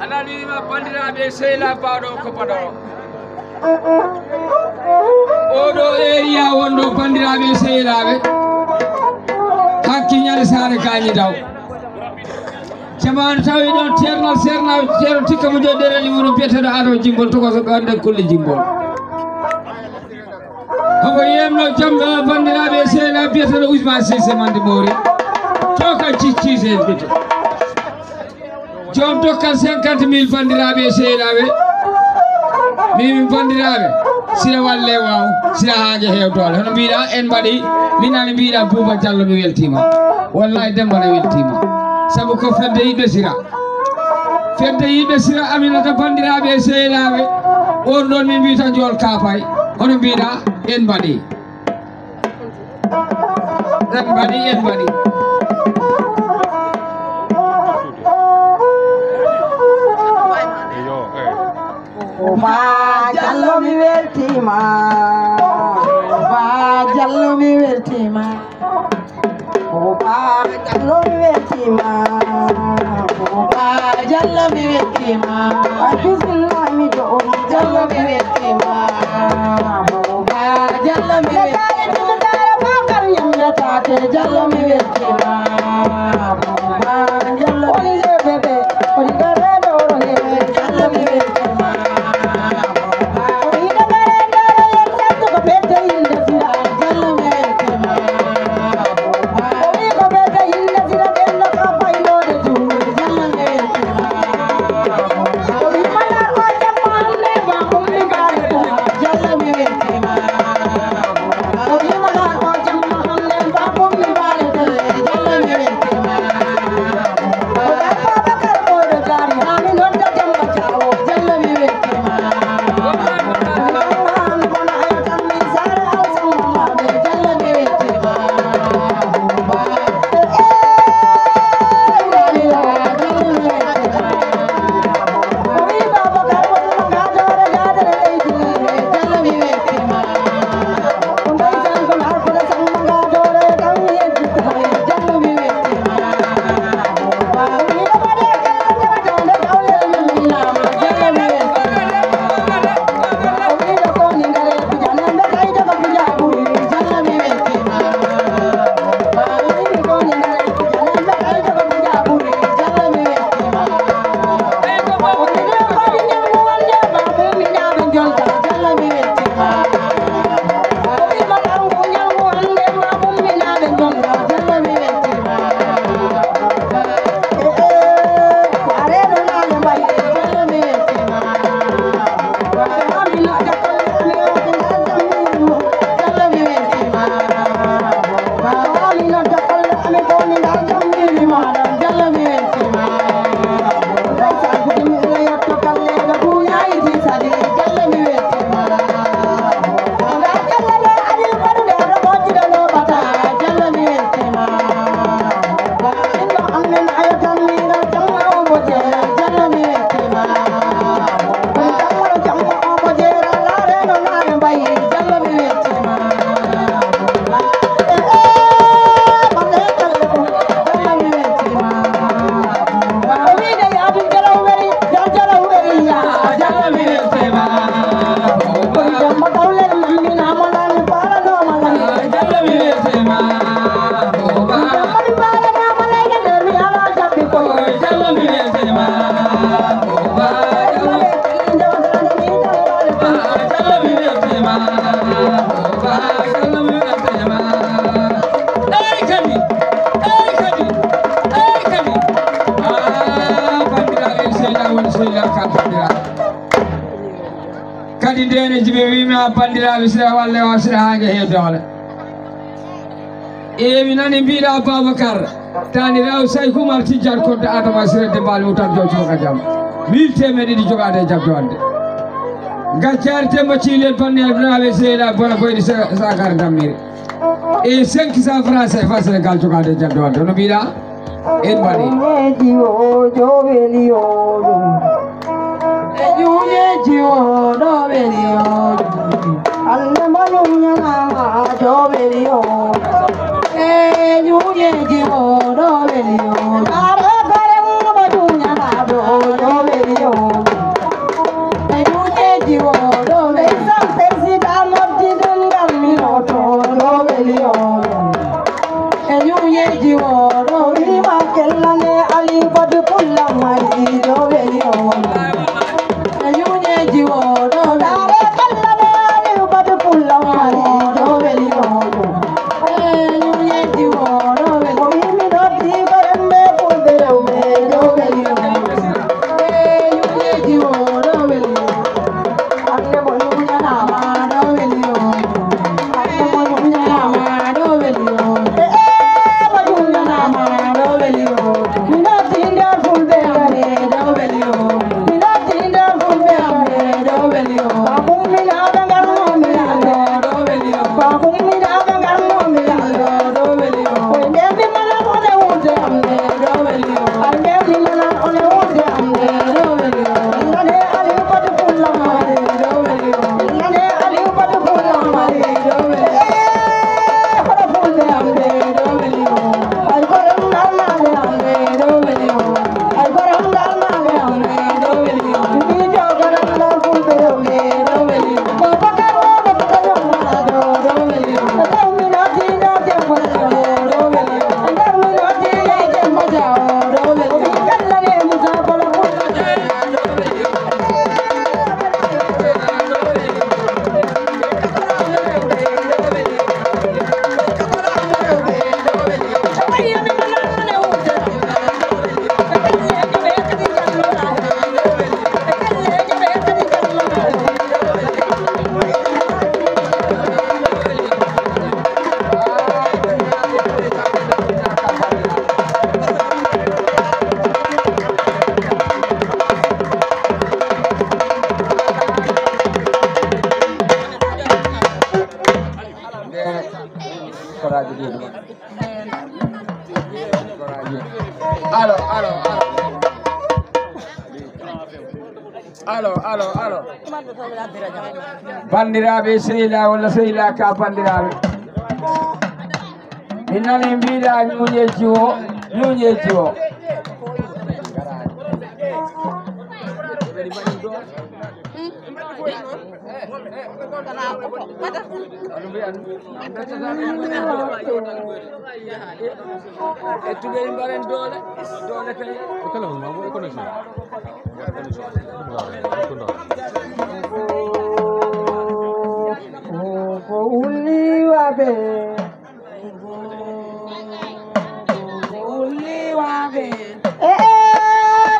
analima bandiraɓe sehla baɗo ko paɗo oɗo area wonɗo bandiraɓe sehlaɓe hakki ñande sare kañi daw jamanu tawi ɗon ceernal sernaɓe ceerno tikka mo joɗi ɗereli muɗum biyeteɗo aɗo jimbol tokoso ɓerde kulle jimbol hoko yemno jaam bandiraɓe sehla biyeteɗo Ousmane Cissé mande ɓoori cokan ciccise biyete jom dokkan 50 000 bandiraɓe sehilaɓe min bandiraɓe sila walle waw sila haaje hewtole hono mbiɗa en mbaɗi minani mbiɗa Bouba Diallo mi weltima wallahi Dembane weltima saabu ko fedde yiɓe sira Aminata bandiraɓe sehilaɓe on ɗon min mbita jol kapay hono mbiɗa en mbaɗi Bouba Diallo mi weltima Jalla mi vetima, Bismillah mi do, Jalla mi vetima, Jalla mi vetima, Bakar yamla tate, Jalla mi vetima, Jalla mi bebe, Oli dare doro ye, Jalla mi vetima, Oli dare doro ye, Santo ko bete inde sira, Jalla mi vetima, Oli ko bete inde sira, denno ka pailo de juri, Jalla mi vetima, Oli malar ko jamane ba kummi gareta, Jalla mi vetima, Oli malar ko jamane ba kummi gareta, Jalla mi vetima, Oda Babakar ko do gari, ami nodda jamba chawo, Jalla mi vetima, Naan kona ayatam mi sare al samma be, Jalla mi vetima, Oy Babakar ko ma gadore gadore leidine, Jalla mi vetima, Undai san ko har ko samma gadore kangi jitha, Jalla mi vetima, Oy babade kala jara jonde kawle minna, Jalla mi vetima, Oy do ko ni ngare pijananda kai do ko pijaburi, Jalla mi vetima, Oy ko ni ngare pijananda kai do ko pijaburi, Jalla mi vetima, Oy do ko ni nyangu wande babu mi nyabe jolta, Jalla mi vetima, Oy makangu nyangu wande babu mi nyabe jolta, Jalla mi vetima, Ware do na le mai, Jalla mi vetima, Ami na jakal ami o tinda jamu, Jalla mi vetima, Ami na jakal ami ko ni da jamu ma, Jalla mi vetima, Dai sa gudi mi le yotto kalle da buya idi sadi, Jalla mi vetima, Da kalla le ali padu de do boji da no bata, Jalla mi vetima, Inno amen ayatam mi da jamu o boje, Jalla mi vetima, jamu o boje la re no na re bai, Jalla mi vetima, bale kalle ko, Jalla mi vetima, Owi de ya bi jaraw weri ya, Jalla mi vetima, Owi jamma kawle mi na malan para no malan, Jalla mi vetima, jamma di para na malan de mi ala jabbi ko, Jalla mi vetima, Jalla mi vetima, kadi ndene jibe wimi a bandiraɓe sira walle wa sira hange heddole mi nani mbiɗa Babacar tani rew say kumar tijjat kodde adama sirede mbali mutan jowtumoka jam 1000 temeɗe ɗiɗi jogade e jabde wande gaccare tembo cilel bandiraɓe seeɗa bona boyɗi sakare dammiri 500 francs CFA Sénégal jogade e jabde wande ono mbiɗa en mbaɗi Alo. Bandiraɓe sehila walla sehila ka bandiraɓe min nani mbiɗa ñuñeji o ettuɓe mbaren doole kay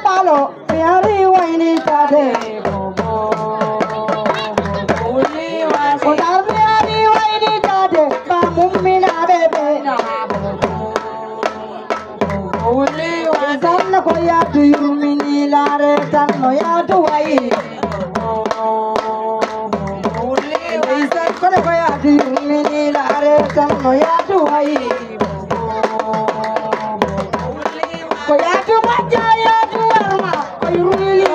Malo, mi arrivo in estate. Ya tu yumini lare tanno ya tu wai Isan kore ko ya tu yumini lare tanno ya tu wai Ko ya tu baja ya tu arma ko yumini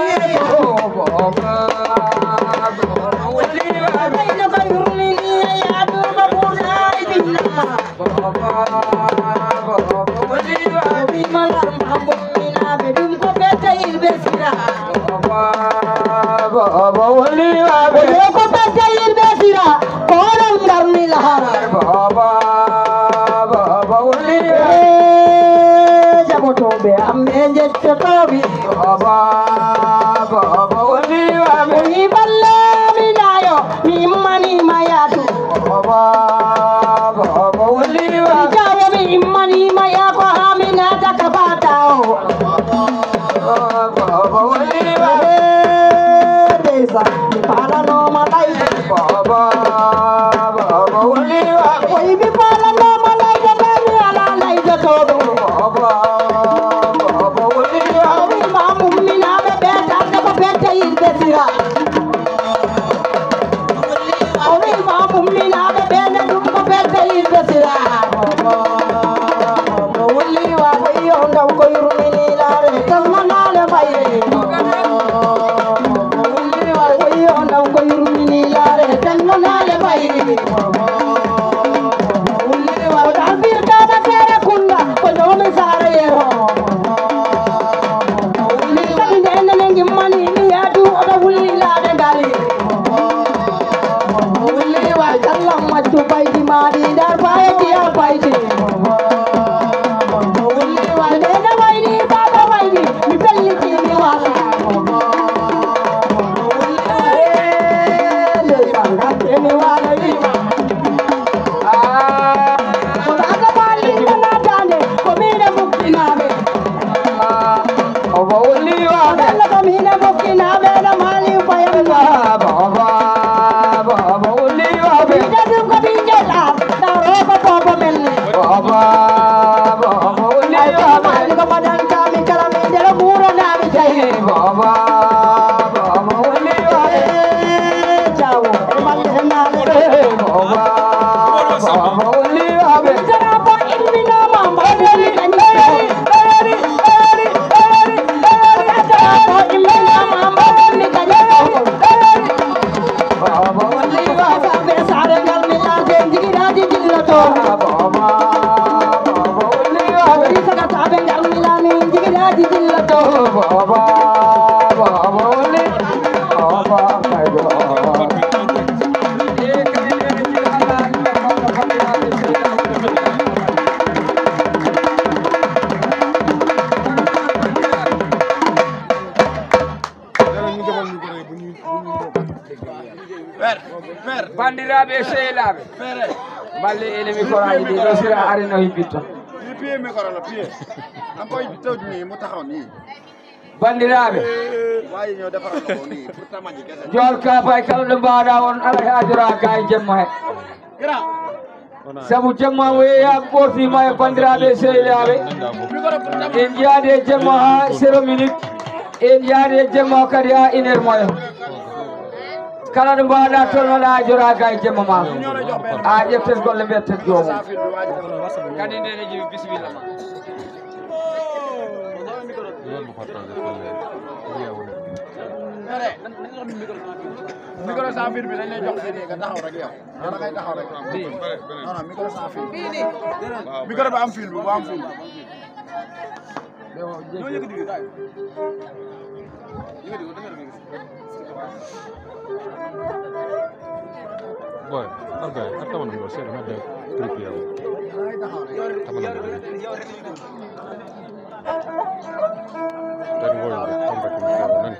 bandiraɓe sehilaɓe balle elemi korayi ɗi ɗo sira arino hibbitto bandiraɓe jol kapay kala ɗo mbaɗa on ala hajora ka e jemma he sabu jemma weya ɓortima e bandiraɓe sehilaɓe en jaadi e jemma ha 0 minute en jaadi e jemma kadi ha 1 heure moyen kala ɗo mbaɗa toon wala jora gayke mama a ƴeftet golle mbiyettet jomum kadi ndene jibi bisimilla ma micro sans fil bi dañ lay jox fii nga taxaw rek yow da ngay taxaw rek non non micro sans fil micro bi am fil bi bu am fil boy okay atta man go sero na de tripi yaw dan wo ko ko nan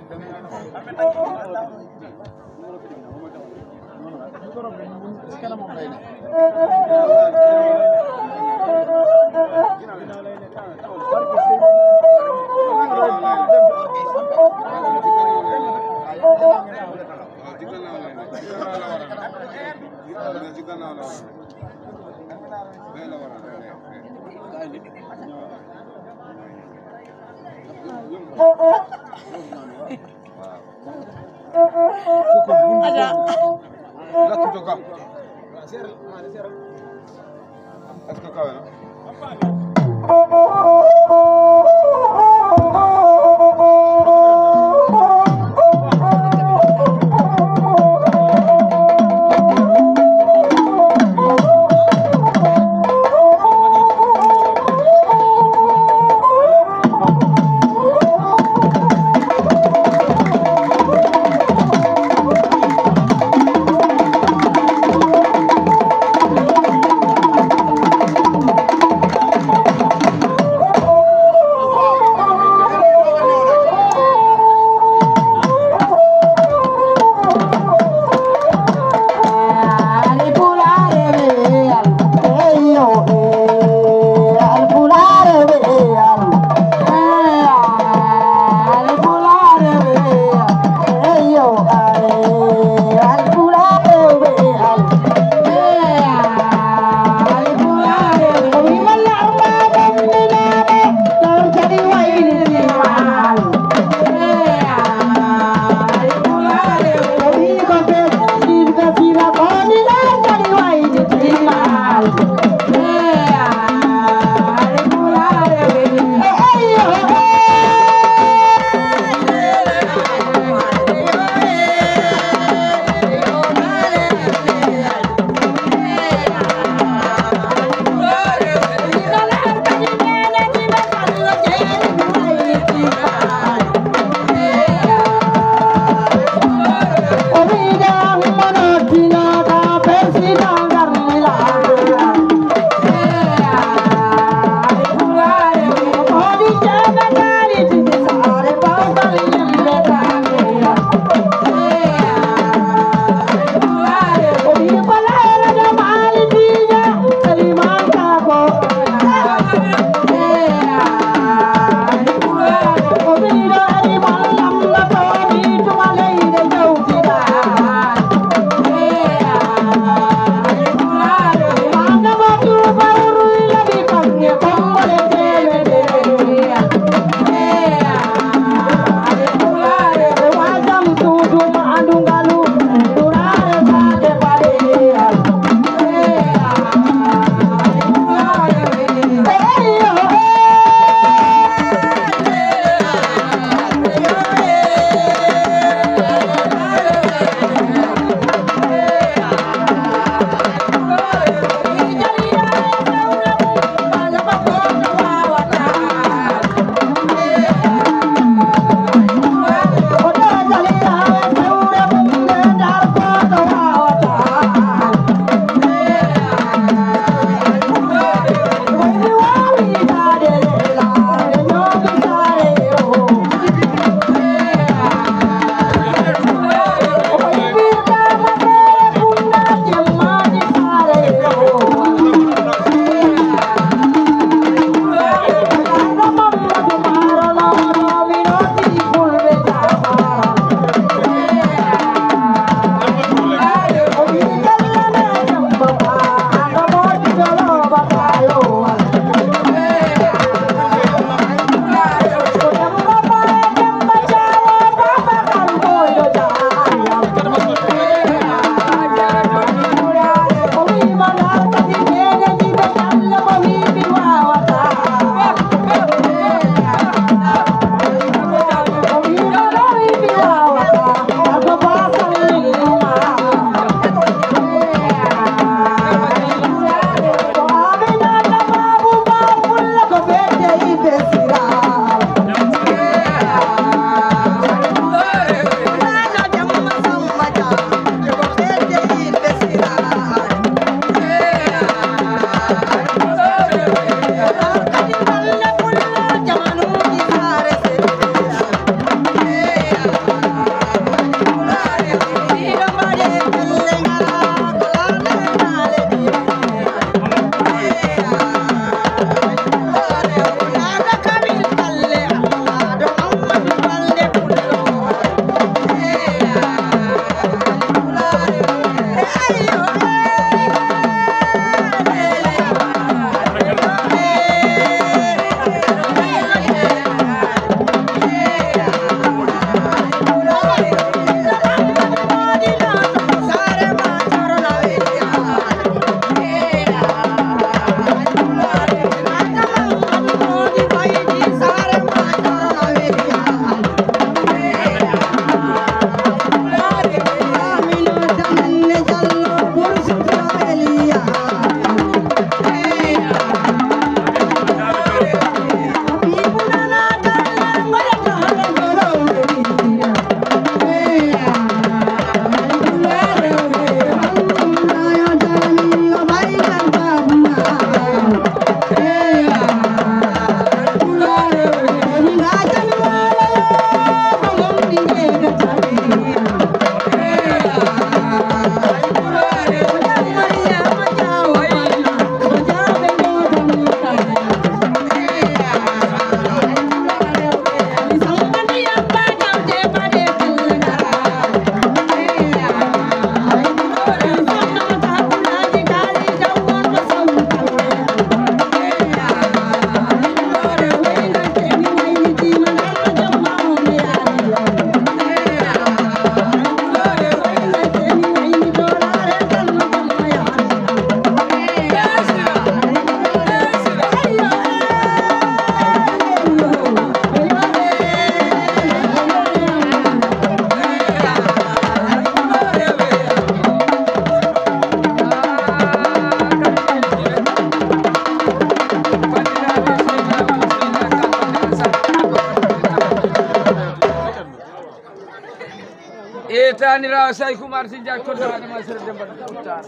tanirawo say Kumar si jak toddanema sere Demba Tall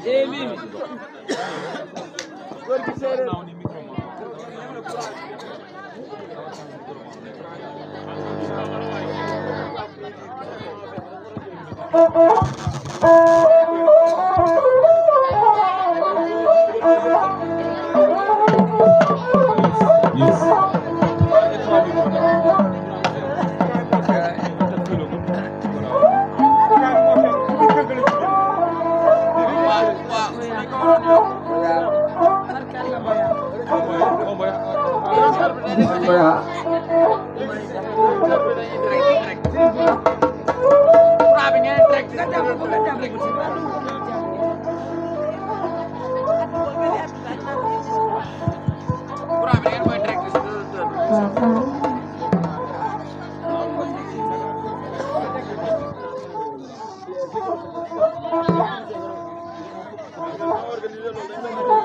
e mimi gorki sereer Thank you.